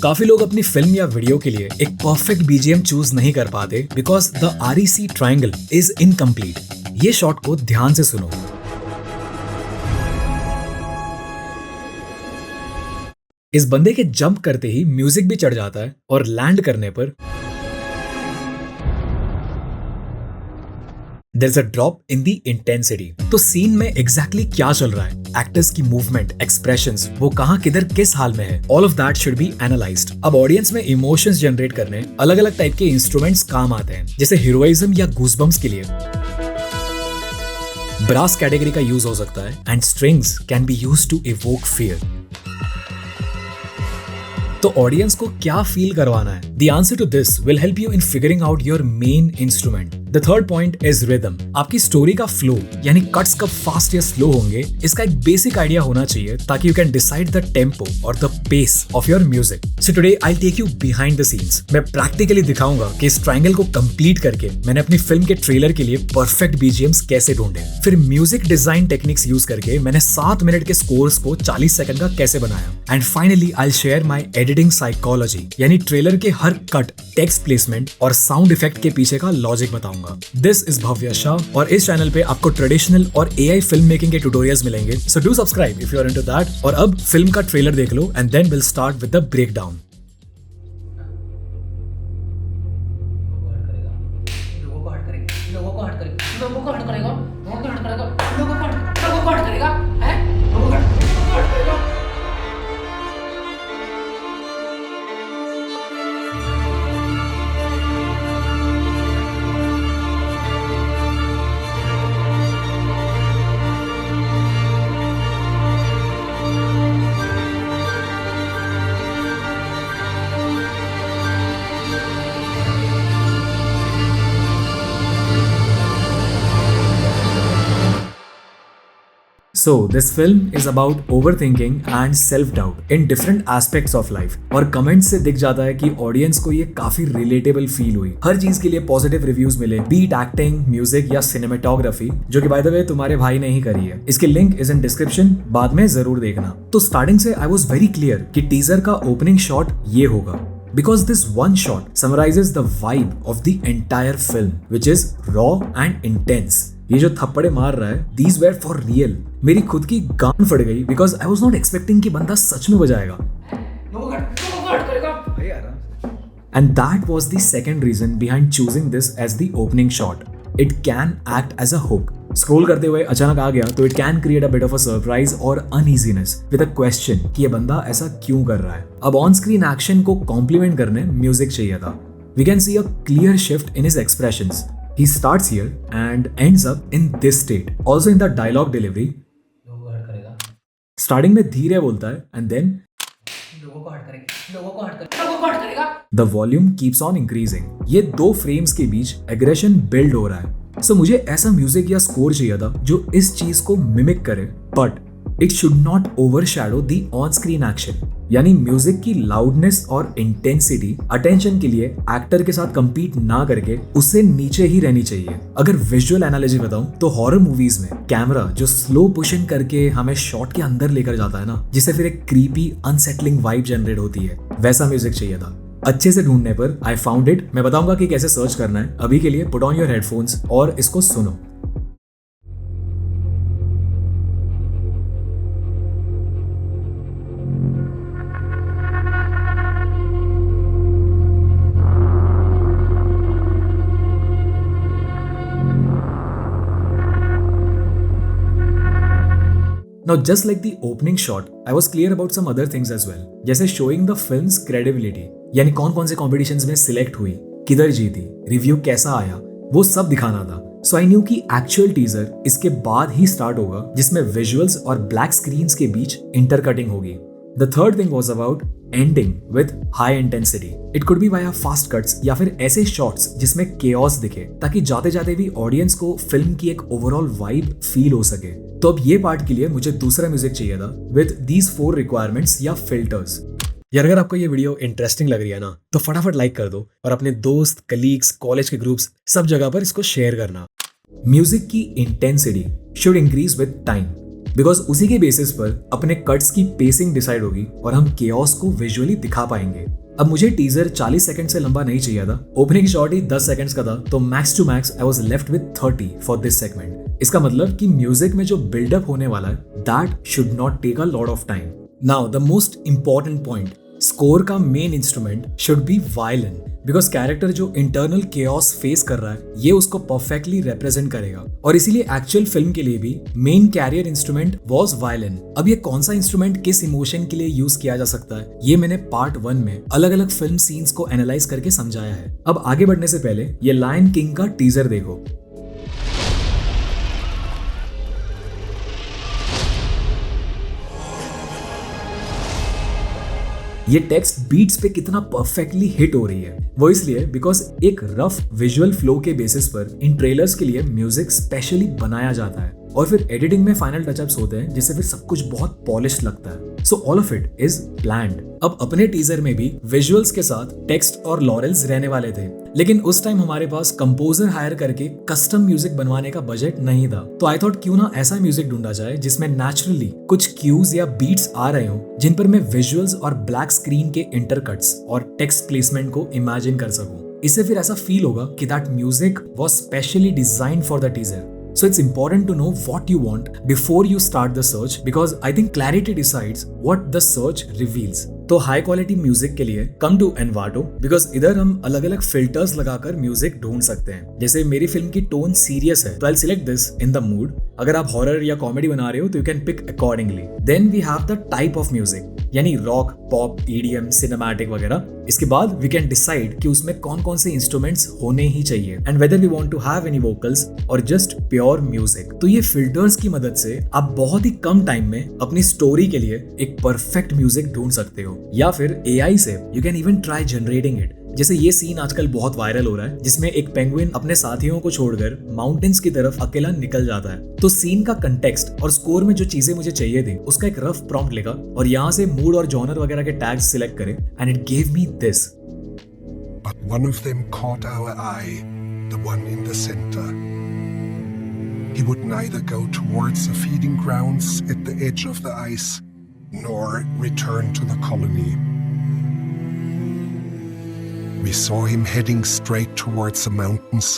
काफी लोग अपनी फिल्म या वीडियो के लिए एक परफेक्ट बीजीएम चूज नहीं कर पाते because the REC triangle is incomplete. ये शॉट को ध्यान से सुनो। इस बंदे के जंप करते ही म्यूजिक भी चढ़ जाता है और लैंड करने पर There's a drop in the intensity। तो सीन में एग्जैक्टली क्या चल रहा है, एक्टर्स की मूवमेंट, एक्सप्रेशंस, वो कहाँ किधर किस हाल में है, all of that should be analysed. अब ऑडियंस में इमोशंस जनरेट करने अलग अलग टाइप के इंस्ट्रूमेंट्स काम आते हैं, जैसे हीरोइज्म या गूजबम्स के लिए ब्रास कैटेगरी का यूज हो सकता है and strings can be used to evoke fear. तो ऑडियंस को क्या फील करवाना है? The answer to this will help you in figuring out your main instrument। The third point is rhythm। आपकी स्टोरी का फ्लो यानी कट्स कब fast या स्लो होंगे, इसका एक बेसिक आइडिया होना चाहिए ताकि you can decide the tempo और the pace of your music। So today I'll take you behind the scenes। मैं प्रैक्टिकली दिखाऊंगा कि इस ट्रायंगल को कंप्लीट करके मैंने अपनी फिल्म के ट्रेलर के लिए परफेक्ट BGMs कैसे ढूंढे, फिर म्यूजिक डिजाइन टेक्निक्स यूज करके मैंने 7 मिनट के स्कोर्स को 40 सेकंड का कैसे बनाया, and finally I'll share my editing psychology यानी ट्रेलर के हर कट, टेक्स्ट प्लेसमेंट और साउंड इफेक्ट के पीछे का लॉजिक बताऊंगा। दिस इज भव्य शाह और इस चैनल पे आपको ट्रेडिशनल और AI फिल्म मेकिंग के ट्यूटोरियल्स मिलेंगे, so do subscribe if you are into that. और अब फिल्म का ट्रेलर देख लो and then will start with the break down. So this film is about overthinking and self-doubt in different aspects of life। और comments से दिख जाता है कि ऑडियंस को ये काफी रिलेटेबल फील हुई। हर चीज के लिए पॉजिटिव रिव्यूज मिले, बीट, एक्टिंग, म्यूजिक या सिनेमेटोग्राफी, जो कि बाय द वे तुम्हारे भाई ने ही करी है। इसके लिंक इज इन डिस्क्रिप्शन, बाद में जरूर देखना। तो स्टार्टिंग से आई वॉज वेरी क्लियर कि टीजर का ओपनिंग शॉट ये होगा, because this one shot summarizes the vibe of the entire film, which is raw and intense। ये जो थप्पड़े मार रहा है, these were for real। मेरी खुद की गान फट गई because I was not expecting कि बंदा सच में बजाएगा। And that was the second reason behind choosing this as the opening shot। It can act as a hook। Scroll करते हुए अचानक आ गया तो it can create a bit of a surprise और अनईजीनेस विद अ क्वेश्चन कि ये बंदा ऐसा क्यों कर रहा है। अब ऑन स्क्रीन एक्शन को कॉम्प्लीमेंट करने म्यूजिक चाहिए था। We can see a clear shift in his expressions. He starts here and ends up in this state. Also in the dialogue delivery, starting में धीरे बोलता है and then the volume keeps on increasing. ये 2 frames के बीच aggression build हो रहा है। So, मुझे ऐसा म्यूजिक या स्कोर चाहिए था जो इस चीज को मिमिक करे, but it should not overshadow the on screen action. यानी म्यूजिक की लाउडनेस और इंटेंसिटी अटेंशन के लिए एक्टर के साथ compete ना करके उससे नीचे ही रहनी चाहिए। अगर विजुअल एनालॉजी बताऊं तो हॉरर मूवीज में कैमरा जो स्लो पुशन करके हमें शॉट के अंदर लेकर जाता है ना, जिससे फिर एक क्रीपी अनसेटलिंग वाइब जनरेट होती है, वैसा म्यूजिक चाहिए था। अच्छे से ढूंढने पर आई फाउंड इट। मैं बताऊंगा कि कैसे सर्च करना है। अभी के लिए पुट ऑन योर हेडफोन्स और इसको सुनो। Now just like the opening shot, I was clear about some other things as well, जैसे showing the film's credibility, यानी कौन कौन से कॉम्पिटिशन्स में सिलेक्ट हुई, किधर जीती, रिव्यू कैसा आया, वो सब दिखाना था। सो आई न्यू कि एक्चुअल टीजर इसके बाद ही स्टार्ट होगा, जिसमें विजुअल्स और ब्लैक स्क्रीन्स के बीच इंटरकटिंग होगी। The third thing was about ending with high intensity। It could be via fast cuts या फिर ऐसे shots जिसमें chaos दिखे, ताकि जाते जाते भी ऑडियंस को फिल्म की एक ओवरऑल वाइब फील हो सके। तो अब ये पार्ट के लिए मुझे दूसरा म्यूजिक चाहिए था विद these 4 requirements या फिल्टर्स। यार अगर आपको ये वीडियो इंटरेस्टिंग लग रही है ना, तो फटाफट लाइक कर दो और अपने दोस्त, कलीग्स, कॉलेज के ग्रुप्स, सब जगह पर इसको शेयर करना। म्यूजिक की intensity should increase with time. Because उसी के बेसिस पर अपने कट्स की पेसिंग डिसाइड होगी और हम केओस को विजुअली दिखा पाएंगे। अब मुझे टीजर 40 सेकंड से लंबा नहीं चाहिए था, ओपनिंग शॉट ही 10 सेकंड्स का था, तो max to max I was left with 30 for this segment. इसका मतलब कि म्यूजिक में जो बिल्डअप होने वाला है that should not take a lot of time. Now the most important point, score का main instrument should be violin, because character जो इंटरनल केओस फेस कर रहा है ये उसको परफेक्टली रिप्रेजेंट करेगा, और इसीलिए एक्चुअल फिल्म के लिए भी main carrier instrument was violin. अब ये कौन सा इंस्ट्रूमेंट किस इमोशन के लिए यूज किया जा सकता है ये मैंने पार्ट 1 में अलग अलग फिल्म सीन्स को एनालाइज करके समझाया है। अब आगे बढ़ने से पहले ये लायन किंग का टीजर देखो। ये टेक्स्ट बीट्स पे कितना परफेक्टली हिट हो रही है, वो इसलिए बिकॉज एक रफ विजुअल फ्लो के बेसिस पर इन ट्रेलर्स के लिए म्यूजिक स्पेशली बनाया जाता है और फिर एडिटिंग में फाइनल टचअप्स होते हैं जिससे फिर सब कुछ बहुत पॉलिश्ड लगता है। So all of it is planned. अब अपने टीजर में भी विजुअल्स के साथ टेक्स्ट और लॉरेल्स रहने वाले थे, लेकिन उस टाइम हमारे पास कंपोजर हायर करके कस्टम म्यूजिक बनवाने का बजट नहीं था, तो आई थॉट क्यों ना ऐसा म्यूजिक ढूंढा जाए जिसमें नेचुरली कुछ क्यूज या बीट्स आ रहे हो जिन पर मैं विजुअल्स और ब्लैक स्क्रीन के इंटरकट्स और टेक्स्ट प्लेसमेंट को इमेजिन कर सकूं। इससे फिर ऐसा फील होगा कि that music was specially designed for the teaser. So it's important to know what you want before you start the search, because I think clarity decides what the search reveals. तो high quality music के लिए come to एनवाटो, because इधर हम अलग अलग filters लगाकर music ढूंढ सकते हैं। जैसे मेरी फिल्म की टोन सीरियस है तो I select this in the mood. अगर आप हॉरर या कॉमेडी बना रहे हो तो you can pick accordingly. Then we have the type of music, यानी रॉक, पॉप, ईडीएम, सिनेमैटिक वगैरह। इसके बाद वी कैन डिसाइड कि उसमें कौन कौन से इंस्ट्रूमेंट्स होने ही चाहिए and whether we want to have any vocals और जस्ट प्योर म्यूजिक। तो ये फिल्टर्स की मदद से आप बहुत ही कम टाइम में अपनी स्टोरी के लिए एक परफेक्ट म्यूजिक ढूंढ सकते हो, या फिर एआई से you can even try generating it. जैसे ये सीन आजकल बहुत वायरल हो रहा है जिसमें एक पेंगुइन अपने साथियों को छोड़कर माउंटेन्स की तरफ अकेला निकल जाता है। तो सीन का कंटेक्स्ट और स्कोर में जो चीजें मुझे चाहिए थी उसका एक रफ प्रॉम्प्ट लिखा और यहाँ से मूड और जॉनर वगैरह के टैग्स सिलेक्ट करे and it give me this. But one of them caught our eye, the one in the center. He would neither go towards the feeding grounds at the edge of the ice nor return to the colony. We saw him heading straight towards the mountains.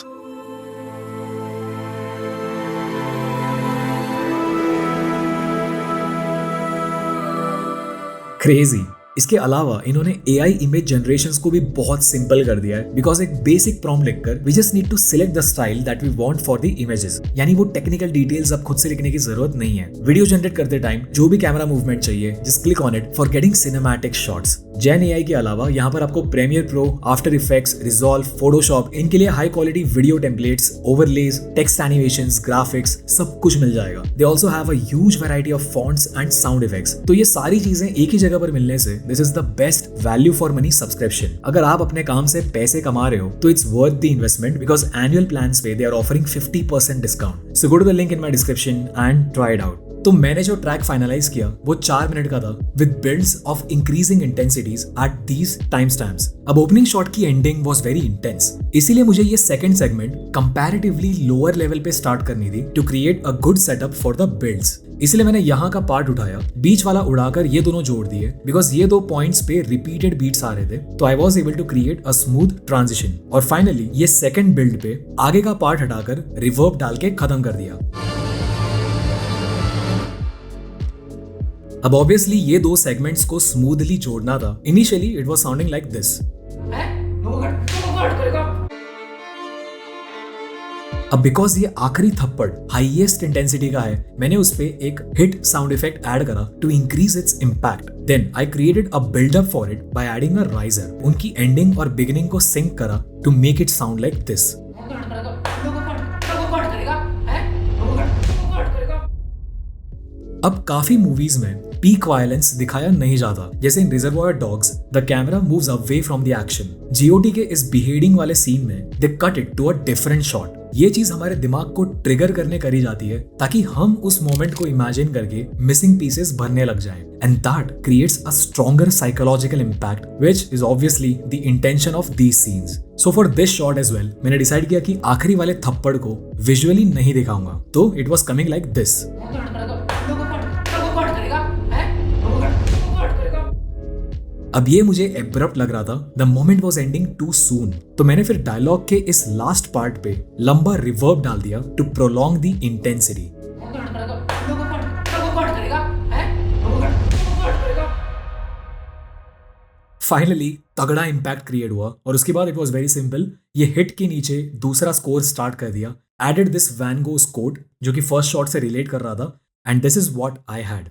Crazy. इसके अलावा इन्होंने AI image generations को भी बहुत simple कर दिया है, because एक बेसिक प्रॉम्प्ट लिखकर we just need to select the style that we want for the images. यानी वो टेक्निकल डिटेल्स अब खुद से लिखने की जरूरत नहीं है। वीडियो जनरेट करते टाइम जो भी कैमरा मूवमेंट चाहिए just click on it for getting cinematic shots. Gen AI के अलावा यहाँ पर आपको Premiere Pro, After Effects, Resolve, Photoshop, इनके लिए high quality video templates, overlays, text animations, graphics सब कुछ मिल जाएगा। They also have a huge variety of fonts and sound effects. तो ये सारी चीजें एक ही जगह पर मिलने से this is the best value for money subscription. अगर आप अपने काम से पैसे कमा रहे हो तो it's worth the investment, because annual plans पे they are offering 50% discount. So go to the link in my description and try it out. तो मैंने जो ट्रैक फाइनलाइज किया वो 4 मिनट का था with builds of increasing intensities at these time stamps. अब opening shot की एंडिंग वाज वेरी इंटेंस, इसीलिए मुझे ये second segment comparatively lower level पे स्टार्ट करनी थी to create a good setup for the builds. इसलिए मैंने यहाँ का पार्ट उठाया, बीच वाला उड़ाकर ये दोनों जोड़ दिए, बिकॉज ये 2 पॉइंट्स पे रिपीटेड बीट्स आ रहे थे, तो I was able to create a smooth transition. और फाइनली ये सेकंड बिल्ड पे आगे का पार्ट हटाकर रिवर्ब डाल के खत्म कर दिया। अब ऑब्वियसली ये 2 सेगमेंट्स को स्मूथली जोड़ना था। Initially it was sounding like this. अब बिकॉज ये आखिरी थप्पड़ हाईएस्ट इंटेंसिटी का है, मैंने उस पे एक हिट साउंड इफेक्ट ऐड करा to increase its impact. Then I created a buildup for it by adding a riser. उनकी एंडिंग और बिगिनिंग को सिंक करा to make it sound like this. अब काफी मूवीज में पीक वायलेंस दिखाया नहीं जाता, जैसे in Reservoir Dogs the camera moves away from the action. GOT के इस बिहेडिंग वाले सीन में they cut it to a different shot. ये चीज हमारे दिमाग को ट्रिगर करने करी जाती है ताकि हम उस मोमेंट को इमेजिन करके मिसिंग पीसेस भरने लग जाएं, and that creates a stronger psychological impact which is obviously the intention of these scenes. So for this shot as well मैंने डिसाइड किया कि आखिरी वाले थप्पड़ को विजुअली नहीं दिखाऊंगा, तो it was coming like this. अब ये मुझे एब्रप्ट लग रहा था, the moment was ending too soon. तो मैंने फिर डायलॉग के इस लास्ट पार्ट पे लंबा रिवर्ब डाल दिया to prolong the intensity. Finally तगड़ा इम्पैक्ट क्रिएट हुआ और उसके बाद इट वॉज वेरी सिंपल, ये हिट के नीचे दूसरा स्कोर स्टार्ट कर दिया, added this Van Gogh quote जो कि फर्स्ट शॉट से रिलेट कर रहा था, and this is what I had.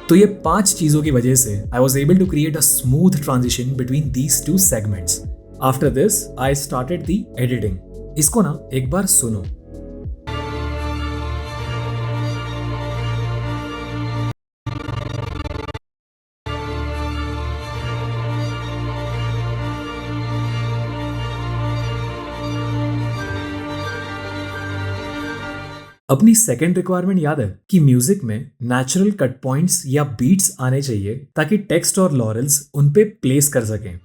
तो ये 5 चीजों की वजह से I was able to create a smooth transition between these 2 segments. After this I started the editing. इसको ना एक बार सुनो। अपनी सेकंड रिक्वायरमेंट याद है कि म्यूजिक में नेचुरल कट पॉइंट्स या बीट्स आने चाहिए ताकि टेक्स्ट और लॉरेल्स उन पे प्लेस कर सकें।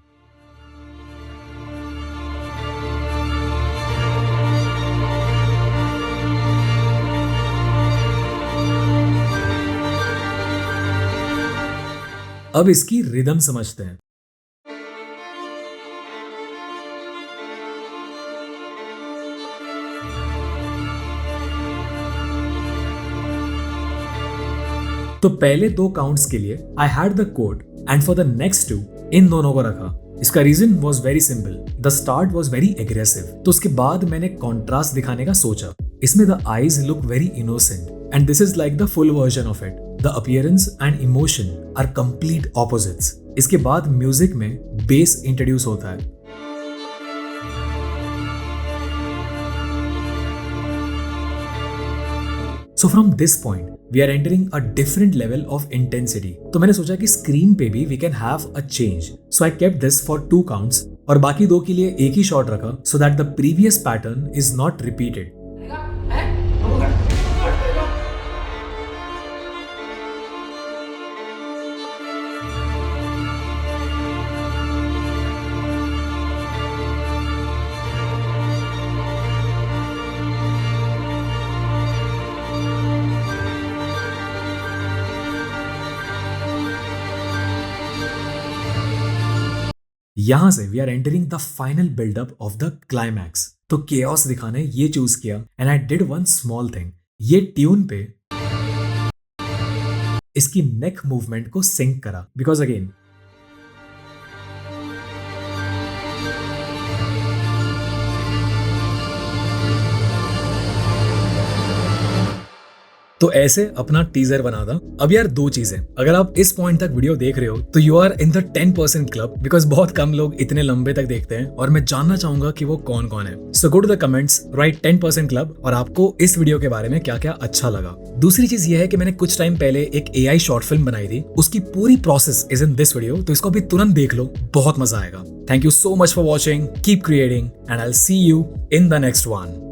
अब इसकी रिदम समझते हैं। तो पहले 2 काउंट्स के लिए I had the code and for the next 2 इन दोनों को रखा। इसका reason was very simple, the start was very aggressive. तो उसके बाद मैंने कॉन्ट्रास्ट दिखाने का सोचा। इसमें the eyes look very innocent and this is like the full version of it. The appearance and emotion are complete opposites. इसके बाद म्यूजिक में बेस इंट्रोड्यूस होता है। So from this point, we are entering a different level of intensity. तो मैंने सोचा कि screen पे भी we can have a change. So I kept this for 2 counts और बाकी 2 के लिए एक ही शॉट रखा so that the previous pattern is not repeated. यहां से we are entering the final buildup of the climax. तो केओस दिखाने ये चूज किया and I did one small thing. ये ट्यून पे इसकी नेक मूवमेंट को सिंक करा बिकॉज अगेन तो ऐसे अपना टीजर बना था। अब यार 2 चीजें, अगर आप इस पॉइंट तक वीडियो देख रहे हो तो you are in the 10% club because बहुत कम लोग इतने लंबे तक देखते हैं और मैं जानना चाहूंगा कि वो कौन कौन है। So go to the comments, write 10% club और आपको इस वीडियो के बारे में क्या क्या अच्छा लगा। दूसरी चीज ये है कि मैंने कुछ टाइम पहले एक AI शॉर्ट फिल्म बनाई थी, उसकी पूरी process is in this video, तो इसको अभी तुरंत देख लो, बहुत मजा आएगा। Thank you so much for watching, keep creating and I will see you in the next one.